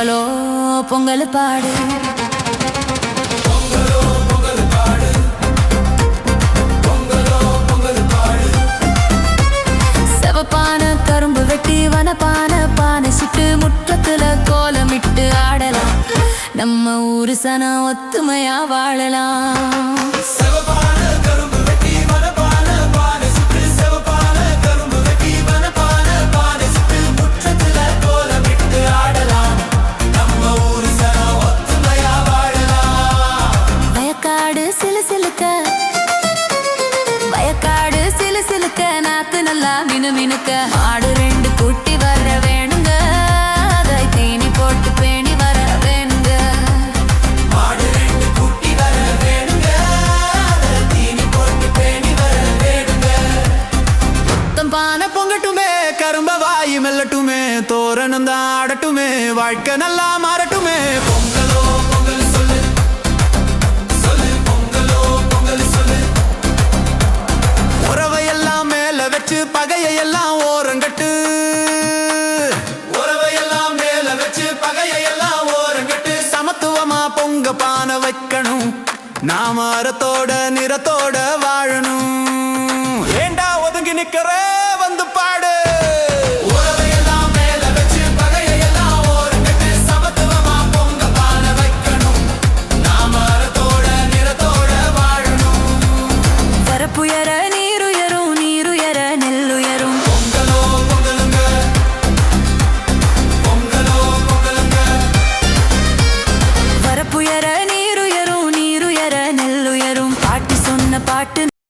பொங்கலோ பொங்கல் பாடு செவப்பான கரும்பு வெட்டி வனப்பான பானை சுட்டு முற்றத்துல கோலமிட்டு ஆடலாம் நம்ம ஊரு சனம் ஒத்துமையா வாழலாம் வயக்காடு சிலு சிலுக்க நாத்து நல்லா மினு மினுக்க ஆடு ரெண்டு குட்டி வர வேணுங்க அதை தீனி போட்டு பேணி வர வேணுங்க ஆடு ரெண்டு குட்டி வர வேணுங்க அதை தீனி போட்டு பேணி வர வேணுங்க புத்தம் பானை பொங்கட்டுமே கரும்ப வாயு மெல்லட்டுமே தோரணம் தான் ஆடட்டுமே வாழ்க்கை நல்லா மாறட்டுமே பொங்கலோ பொங்கல் சொல்லு பகையெல்லாம் ஓரங்கட்டு உறவையெல்லாம் மேல வச்சு பகையெல்லாம் ஓரங்கட்டு சமத்துவமா பொங்க பானை வைக்கணும் நாம அறத்தோட நிறத்தோட வாழணும் ஏண்டா ஒதுங்கி நிக்கிற வந்து